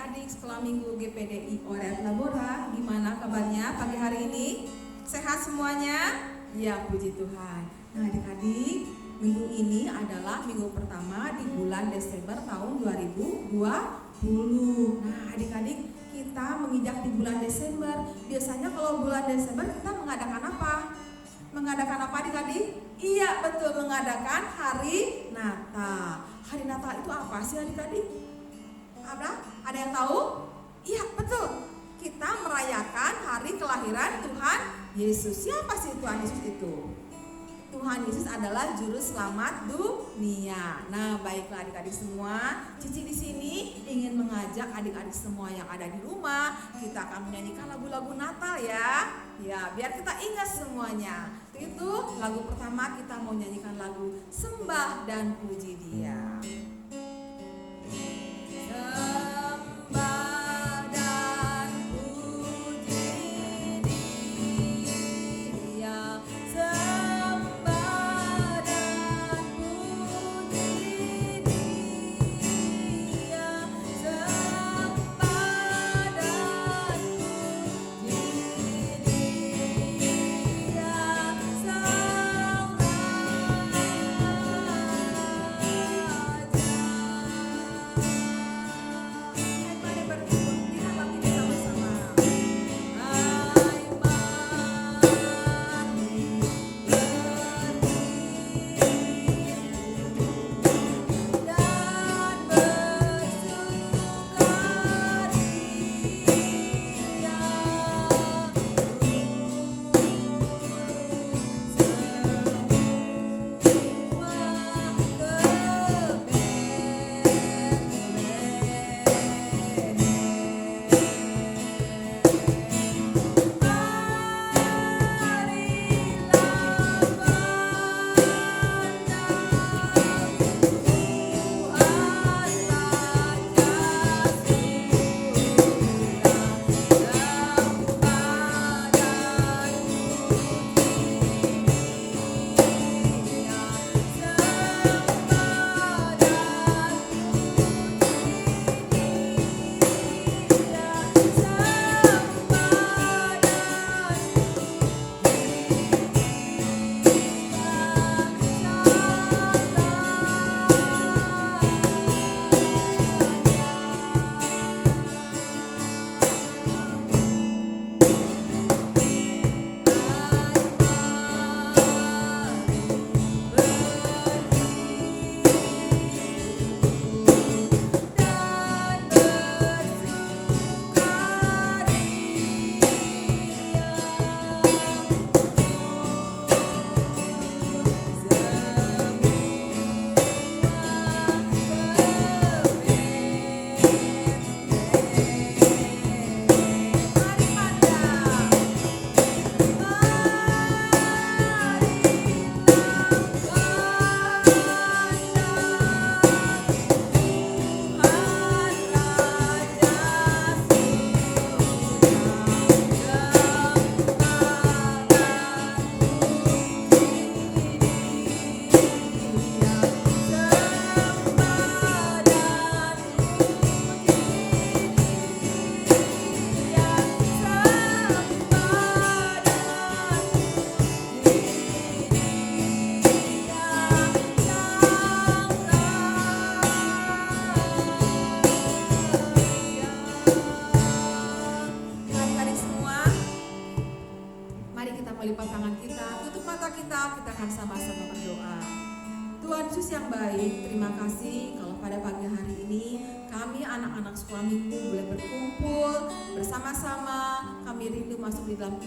adik-adik sekolah minggu GPDI Oret Labora, gimana kabarnya pagi hari ini? Sehat semuanya? Ya, puji Tuhan. Nah adik-adik, minggu ini adalah minggu pertama di bulan Desember tahun 2020. Nah adik-adik, kita menginjak di bulan Desember. Biasanya kalau bulan Desember kita mengadakan apa? Mengadakan apa adik-adik? Iya betul, mengadakan hari Natal. Hari Natal itu apa sih adik-adik? Ada yang tahu? Iya betul, kita merayakan hari kelahiran Tuhan Yesus. Siapa sih Tuhan Yesus itu? Tuhan Yesus adalah juru selamat dunia. Nah baiklah adik-adik semua, Cici di sini ingin mengajak adik-adik semua yang ada di rumah. Kita akan menyanyikan lagu-lagu Natal ya. Ya biar kita ingat semuanya. Itu lagu pertama, kita mau nyanyikan lagu Sembah dan Puji Dia.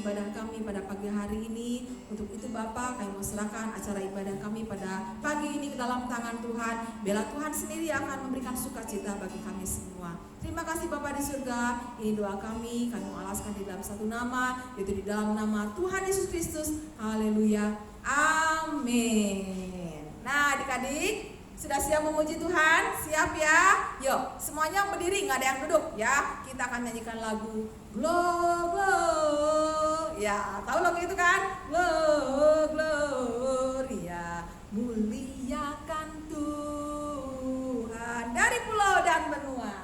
Ibadah kami pada pagi hari ini. Untuk itu Bapak, kami mau serahkan acara ibadah kami pada pagi ini ke dalam tangan Tuhan. Biarlah Tuhan sendiri akan memberikan sukacita bagi kami semua. Terima kasih Bapak di surga. Ini doa kami mau alaskan di dalam satu nama, yaitu di dalam nama Tuhan Yesus Kristus. Haleluya. Amin. Nah adik-adik, sudah siap memuji Tuhan? Siap ya? Yuk semuanya berdiri, nggak ada yang duduk ya. Kita akan nyanyikan lagu Ya, tahu lagu itu kan? Gloria, muliakan Tuhan dari pulau dan benua.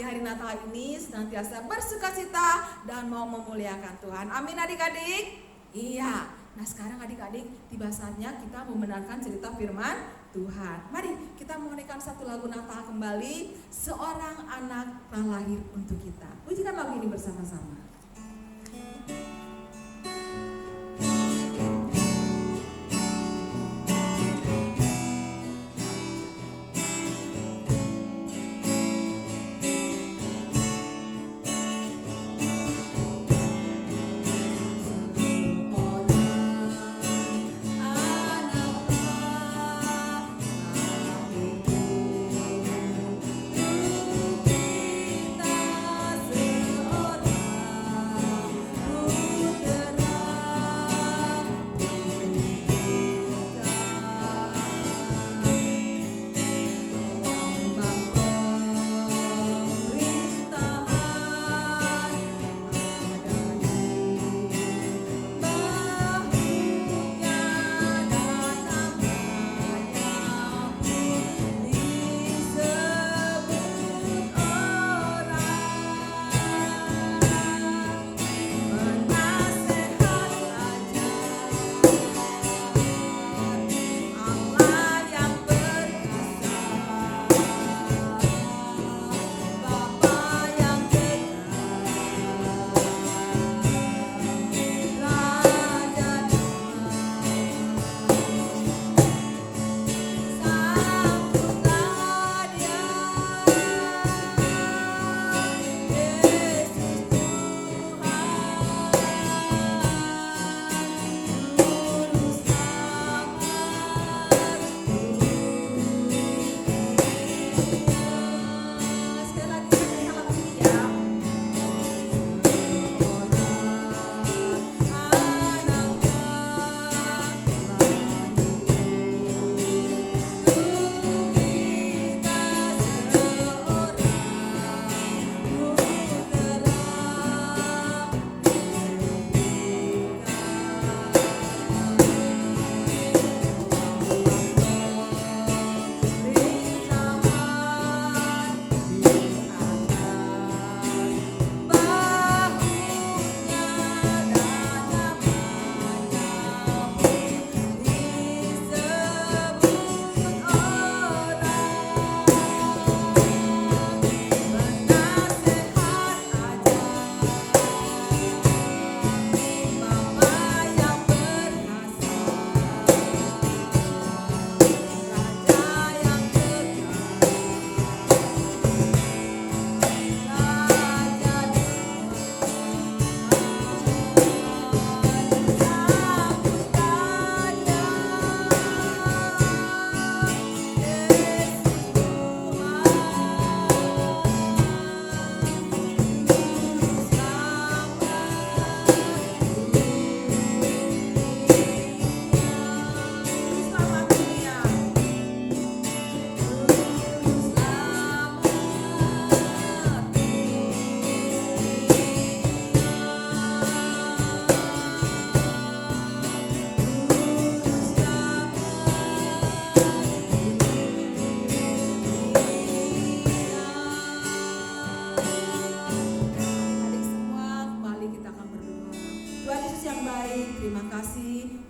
hari Natal ini senantiasa bersukacita dan mau memuliakan Tuhan. Amin adik-adik? Iya. Nah sekarang adik-adik tiba saatnya kita membenarkan cerita firman Tuhan. Mari kita menyanyikan satu lagu Natal kembali, Seorang Anak Telah Lahir Untuk Kita. Pujikan lagu ini bersama-sama.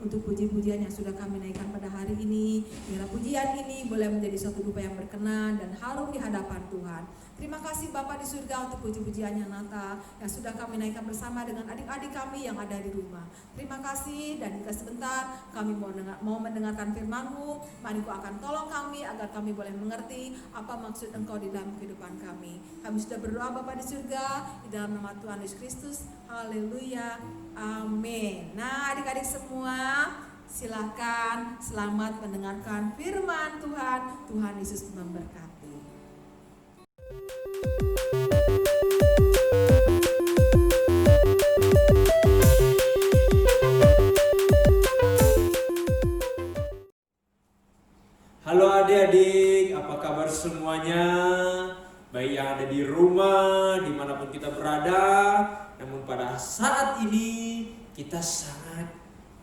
Untuk puji-pujian yang sudah kami naikkan pada hari ini, biarlah pujian ini boleh menjadi suatu dupa yang berkenan dan harum di hadapan Tuhan. Terima kasih Bapa di surga untuk puji-pujian yang Natal yang sudah kami naikkan bersama dengan adik-adik kami yang ada di rumah. Terima kasih, dan jika sebentar kami mau mendengarkan firman-Mu, mari Engkau akan tolong kami agar kami boleh mengerti apa maksud Engkau di dalam kehidupan kami. Kami sudah berdoa Bapa di surga, di dalam nama Tuhan Yesus Kristus. Haleluya. Amin. Nah adik-adik semua, silakan selamat mendengarkan firman Tuhan. Tuhan Yesus memberkati. Halo adik-adik, apa kabar semuanya? Baik yang ada di rumah, dimanapun kita berada. Namun pada saat ini kita sangat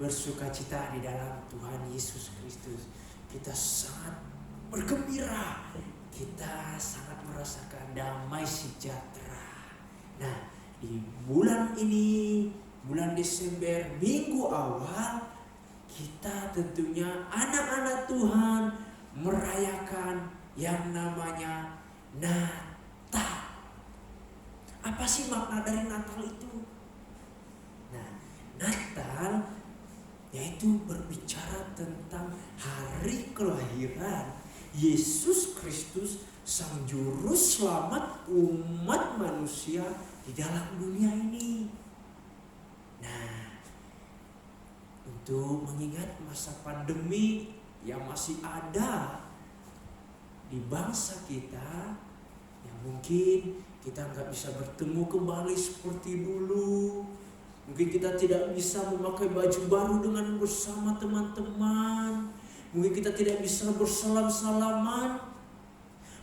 bersukacita di dalam Tuhan Yesus Kristus. Kita sangat bergembira. kita sangat merasakan damai sejahtera. Nah, di bulan ini, bulan Desember, minggu awal, kita tentunya anak-anak Tuhan merayakan yang namanya Natal. Apa sih makna dari Natal itu? Nah, Natal yaitu berbicara tentang hari kelahiran Yesus Kristus, Sang Juru Selamat umat manusia di dalam dunia ini. Nah, untuk mengingat masa pandemi yang masih ada di bangsa kita, yang mungkin kita nggak bisa bertemu kembali seperti dulu. Mungkin kita tidak bisa memakai baju baru dengan bersama teman-teman. Mungkin kita tidak bisa bersalam-salaman.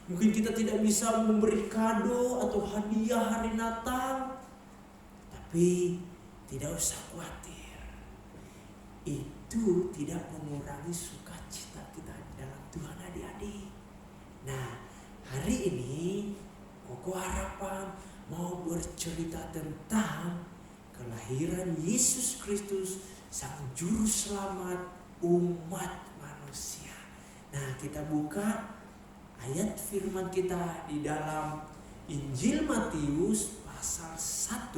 Mungkin kita tidak bisa memberi kado atau hadiah hari Natal. Tapi tidak usah khawatir. Itu tidak mengurangi sukacita kita dalam Tuhan, adik-adik. Nah, hari ini Koko Harapan mau bercerita tentang kelahiran Yesus Kristus, Sang Juru Selamat umat manusia. Nah, kita buka ayat firman kita di dalam Injil Matius pasal 1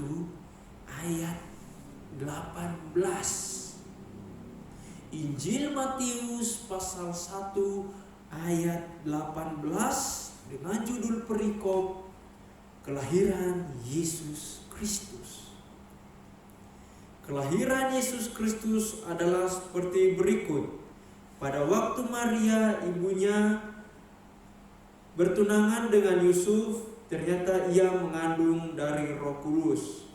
ayat 18. Injil Matius pasal 1 ayat 18 dengan judul perikop kelahiran Yesus Kristus. Kelahiran Yesus Kristus adalah seperti berikut. Pada waktu Maria ibunya bertunangan dengan Yusuf, ternyata ia mengandung dari Roh Kudus.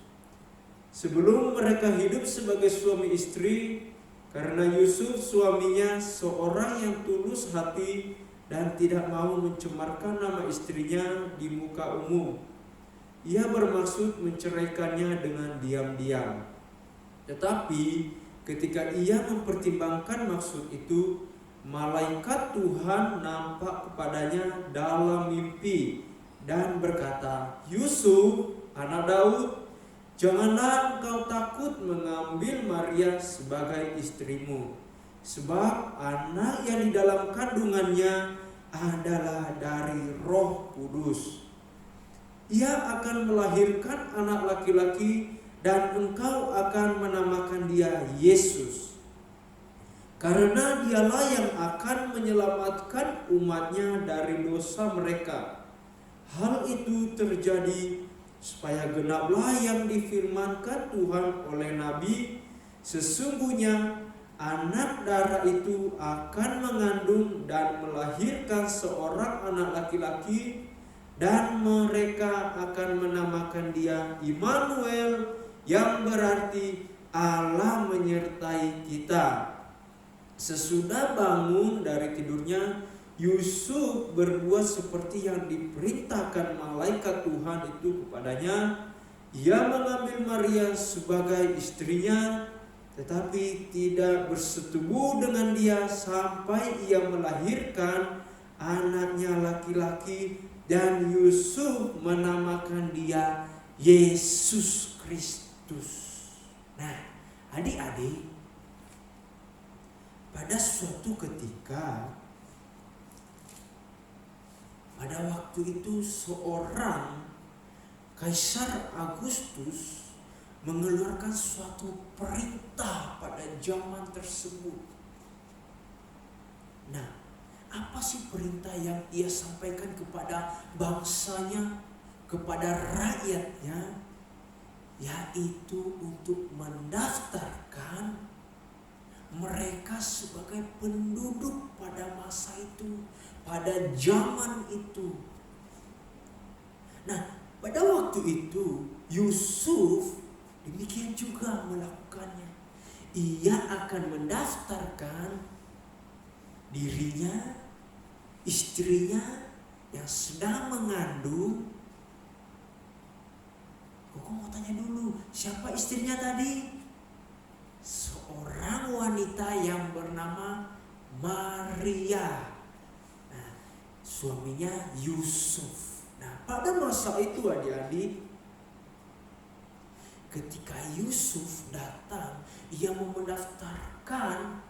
Sebelum mereka hidup sebagai suami istri, karena Yusuf suaminya seorang yang tulus hati dan tidak mau mencemarkan nama istrinya di muka umum, ia bermaksud menceraikannya dengan diam-diam. Tetapi ketika ia mempertimbangkan maksud itu, malaikat Tuhan nampak kepadanya dalam mimpi dan berkata, "Yusuf, anak Daud, janganlah engkau takut mengambil Maria sebagai istrimu, sebab anak yang di dalam kandungannya adalah dari Roh Kudus. Ia akan melahirkan anak laki-laki dan engkau akan menamakan dia Yesus, karena dialah yang akan menyelamatkan umatnya dari dosa mereka. Hal itu terjadi supaya genaplah yang difirmankan Tuhan oleh Nabi, sesungguhnya anak darah itu akan mengandung dan melahirkan seorang anak laki-laki, dan mereka akan menamakan dia Immanuel, yang berarti Allah menyertai kita." Sesudah bangun dari tidurnya, Yusuf berbuat seperti yang diperintahkan malaikat Tuhan itu kepadanya. Ia mengambil Maria sebagai istrinya, tetapi tidak bersetubuh dengan dia sampai ia melahirkan anaknya laki-laki, dan Yusuf menamakan dia Yesus Kristus. Nah, adik-adik, pada suatu ketika, pada waktu itu seorang Kaisar Agustus mengeluarkan suatu perintah pada zaman tersebut. Nah, apa sih perintah yang ia sampaikan kepada bangsanya, kepada rakyatnya? Yaitu untuk mendaftarkan mereka sebagai penduduk pada masa itu, pada zaman itu. Nah, pada waktu itu Yusuf demikian juga melakukannya. Ia akan mendaftarkan dirinya, istrinya yang sedang mengandung. Koko mau tanya dulu, siapa istrinya tadi? Seorang wanita yang bernama Maria. Nah, suaminya Yusuf. Nah, pada masa itu adik-adik, ketika Yusuf datang, ia mau mendaftarkan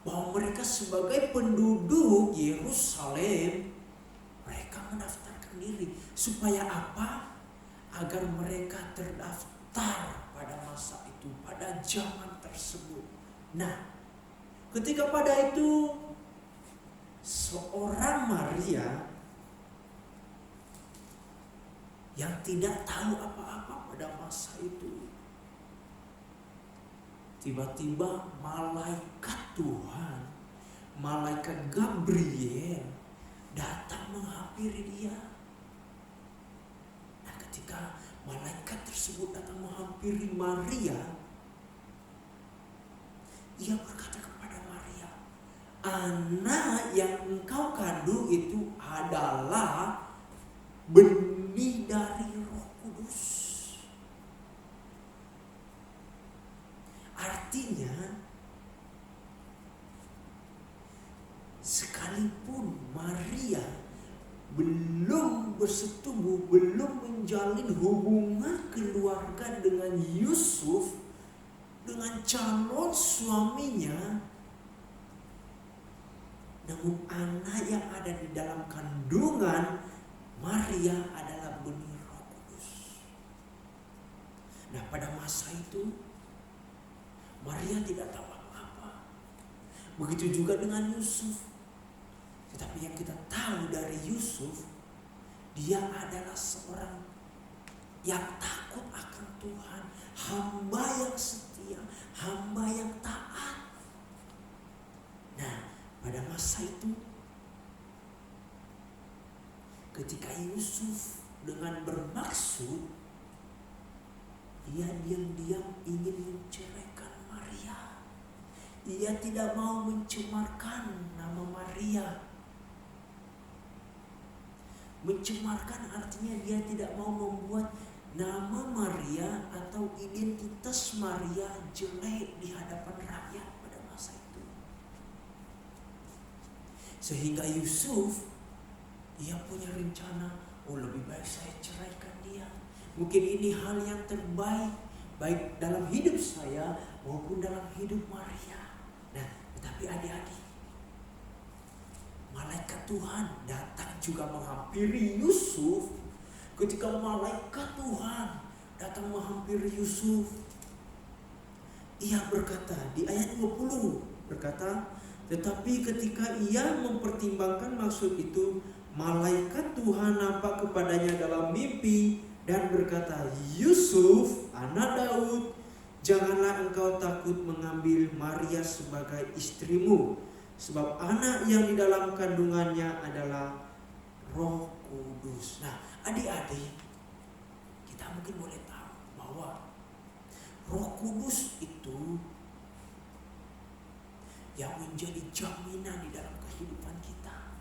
bahwa mereka sebagai penduduk Yerusalem, mereka mendaftarkan diri. Supaya apa? Agar mereka terdaftar pada masa itu, pada zaman tersebut. Nah, ketika pada itu seorang Maria yang tidak tahu apa-apa pada masa itu, tiba-tiba malaikat Tuhan, malaikat Gabriel datang menghampiri dia. Nah, ketika malaikat tersebut datang menghampiri Maria, ia berkata kepada Maria, anak yang engkau kandung itu adalah benih dari Roh Kudus. Artinya, sekalipun Maria belum bersetubuh, belum menjalin hubungan keluarga dengan Yusuf, dengan calon suaminya, namun anak yang ada di dalam kandungan Maria adalah benih Roh Kudus. Nah, pada masa itu Maria tidak tahu apa-apa. Begitu juga dengan Yusuf. Tetapi yang kita tahu dari Yusuf, dia adalah seorang yang takut akan Tuhan, hamba yang setia, hamba yang taat. Nah, pada masa itu, ketika Yusuf dengan bermaksud, ia diam-diam ingin menceraikan Maria. Ia tidak mau mencemarkan nama Maria. Mencemarkan artinya dia tidak mau membuat nama Maria atau identitas Maria jelek di hadapan rakyat pada masa itu. Sehingga Yusuf, ia punya rencana, lebih baik saya ceraikan dia. Mungkin ini hal yang terbaik, baik dalam hidup saya maupun dalam hidup Maria. Nah, tetapi adik-adik, malaikat Tuhan datang juga menghampiri Yusuf. Ketika malaikat Tuhan datang menghampiri Yusuf, ia berkata di ayat 20, berkata, tetapi ketika ia mempertimbangkan maksud itu, malaikat Tuhan nampak kepadanya dalam mimpi dan berkata, Yusuf, anak Daud, janganlah engkau takut mengambil Maria sebagai istrimu, sebab anak yang di dalam kandungannya adalah Roh Kudus. Nah, adik-adik, kita mungkin boleh tahu bahwa Roh Kudus itu yang menjadi jaminan di dalam kehidupan kita,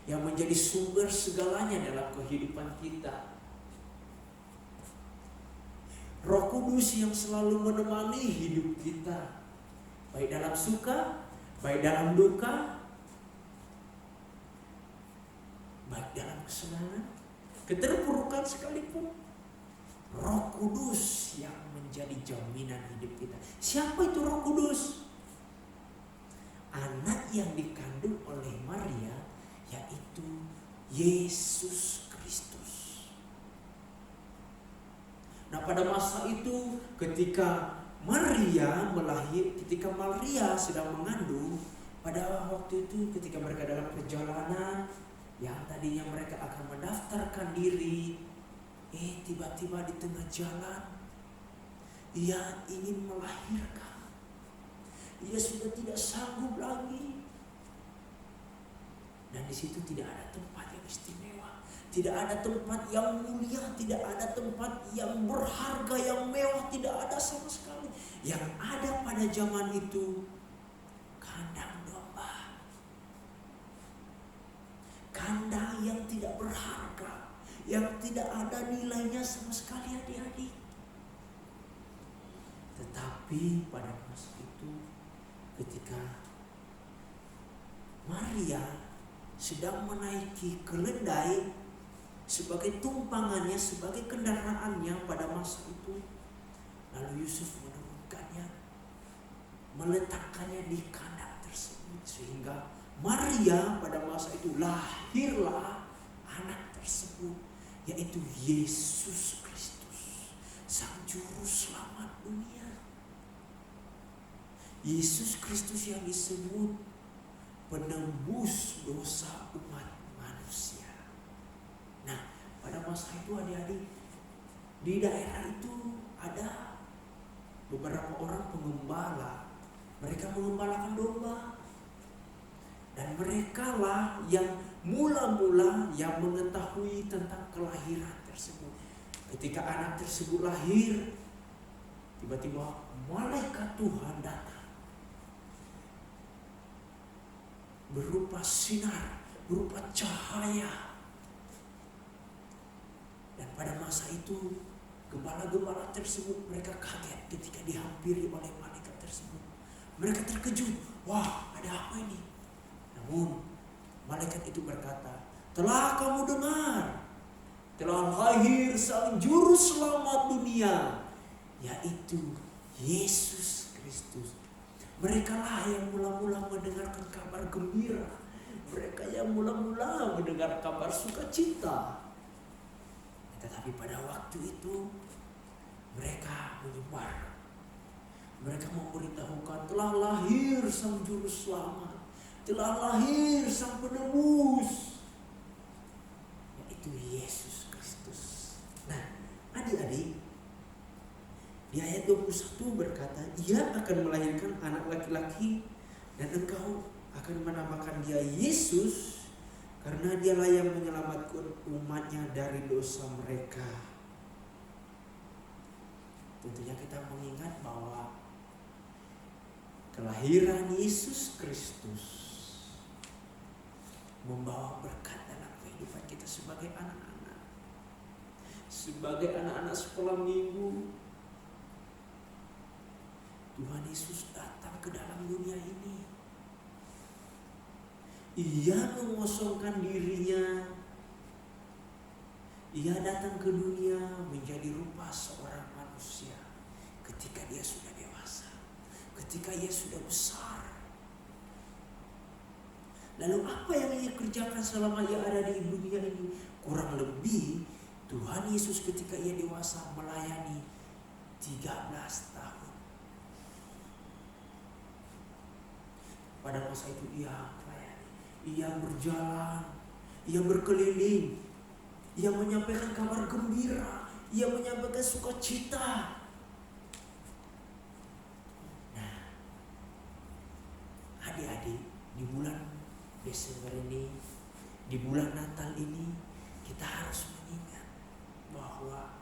yang menjadi sumber segalanya dalam kehidupan kita. Roh Kudus yang selalu menemani hidup kita, baik dalam suka, baik dalam duka, baik dalam kesenangan, keterpurukan sekalipun. Roh Kudus yang menjadi jaminan hidup kita. Siapa itu Roh Kudus? Anak yang dikandung oleh Maria, yaitu Yesus Kristus. Nah, pada masa itu ketika Maria sedang mengandung, pada waktu itu ketika mereka dalam perjalanan yang tadinya mereka akan mendaftarkan diri, tiba-tiba di tengah jalan ia ingin melahirkan. Ia sudah tidak sanggup lagi. Dan di situ tidak ada tempat yang istimewa, tidak ada tempat yang mulia, tidak ada tempat yang berharga, yang mewah, tidak ada sama sekali. Yang ada pada zaman itu kandang domba, kandang yang tidak berharga, yang tidak ada nilainya sama sekali, adik-adik. Tetapi pada masa itu, ketika Maria sedang menaiki keledai sebagai tumpangannya, sebagai kendaraannya pada masa itu. Lalu Yusuf menurunkannya, meletakkannya di kandang tersebut, sehingga Maria pada masa itu lahirlah anak tersebut, yaitu Yesus Kristus, Sang Juru Selamat dunia. Yesus Kristus yang disebut penebus dosa umat manusia. Nah, pada masa itu adik-adik, di daerah itu ada beberapa orang pengembala. Mereka mengembalakan domba. Dan mereka lah yang mula-mula yang mengetahui tentang kelahiran tersebut. Ketika anak tersebut lahir, tiba-tiba malaikat Tuhan datang berupa sinar, berupa cahaya. Dan pada masa itu gembala-gembala tersebut mereka kaget ketika dihampiri oleh malaikat tersebut. Mereka terkejut, wah, ada apa ini? Namun malaikat itu berkata, telah kamu dengar, telah lahir Sang Juru Selamat dunia, yaitu Yesus Kristus. Mereka lah yang mula-mula mendengarkan kabar gembira. Mereka yang mula-mula mendengar kabar sukacita. Tetapi pada waktu itu mereka menyebar. Mereka memberitahukan telah lahir Sang Juru Selamat, telah lahir Sang Penebus, yaitu Yesus Kristus. Nah, adik-adik, di ayat 21 berkata, ia akan melahirkan anak laki-laki dan engkau akan menamakan dia Yesus, karena dialah yang menyelamatkan umatnya dari dosa mereka. Tentunya kita mengingat bahwa kelahiran Yesus Kristus membawa berkat dalam kehidupan kita sebagai anak-anak. Sebagai anak-anak sekolah minggu, Tuhan Yesus datang ke dalam dunia ini. Ia mengosongkan dirinya. Ia datang ke dunia menjadi rupa seorang manusia ketika dia sudah dewasa, ketika ia sudah besar. Lalu apa yang ia kerjakan selama ia ada di dunia ini? Kurang lebih Tuhan Yesus ketika ia dewasa melayani 13 tahun. Pada masa itu ia melayani, ia berjalan, ia berkeliling, ia menyampaikan kabar gembira, ia menyampaikan sukacita. Nah, adik-adik, di bulan Desember ini, di bulan Natal ini, kita harus mengingat bahwa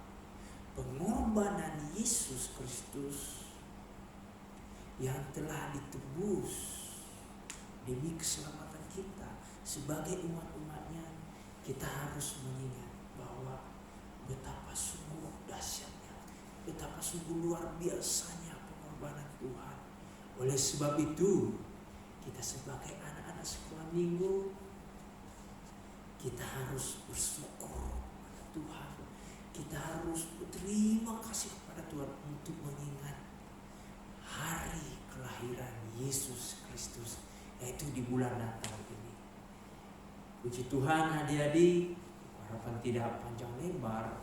pengorbanan Yesus Kristus yang telah ditebus demi keselamatan kita sebagai umat-umatnya, kita harus mengingat bahwa betapa sungguh dahsyatnya, betapa sungguh luar biasanya pengorbanan Tuhan. Oleh sebab itu, kita sebagai anak-anak sekolah minggu, kita harus bersyukur pada Tuhan. Kita harus berterima kasih kepada Tuhan untuk mengingat hari kelahiran Yesus Kristus, yaitu di bulan Natal ini. Puji Tuhan adik-adik, harapan tidak panjang lebar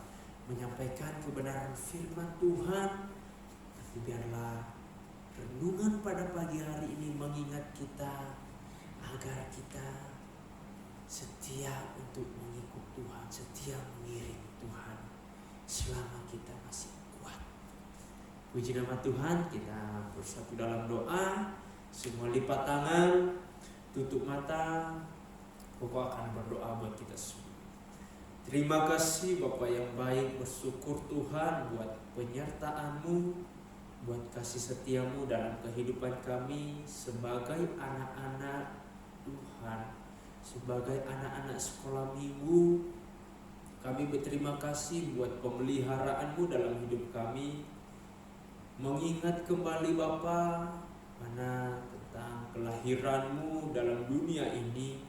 menyampaikan kebenaran firman Tuhan, tapi biarlah renungan pada pagi hari ini mengingat kita agar kita setia untuk mengikut Tuhan, setia mengiring Tuhan selama kita masih kuat. Puji nama Tuhan, kita bersatu dalam doa. Semua lipat tangan, tutup mata. Bapak akan berdoa buat kita semua. Terima kasih Bapak yang baik, bersyukur Tuhan buat penyertaan-Mu, buat kasih setia-Mu dalam kehidupan kami sebagai anak-anak Tuhan, sebagai anak-anak sekolah minggu. Kami berterima kasih buat pemeliharaan-Mu dalam hidup kami. Mengingat kembali Bapa, mana tentang kelahiran-Mu dalam dunia ini,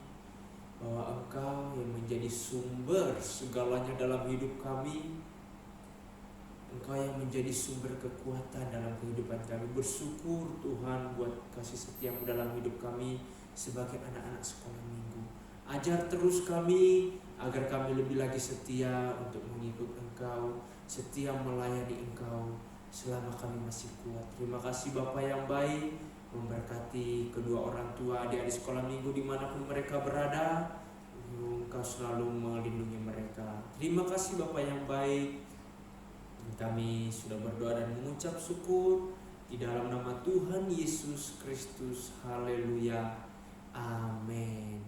bahwa Engkau yang menjadi sumber segalanya dalam hidup kami. Engkau yang menjadi sumber kekuatan dalam kehidupan kami. Bersyukur Tuhan buat kasih setia-Mu dalam hidup kami sebagai anak-anak sekolah minggu. Ajar terus kami agar kami lebih lagi setia untuk mengikut Engkau, setia melayani Engkau selama kami masih kuat. Terima kasih Bapa yang baik, memberkati kedua orang tua adik-adik sekolah minggu dimanapun mereka berada. Engkau selalu melindungi mereka. Terima kasih Bapa yang baik. Kami sudah berdoa dan mengucap syukur di dalam nama Tuhan Yesus Kristus. Haleluya. Amin.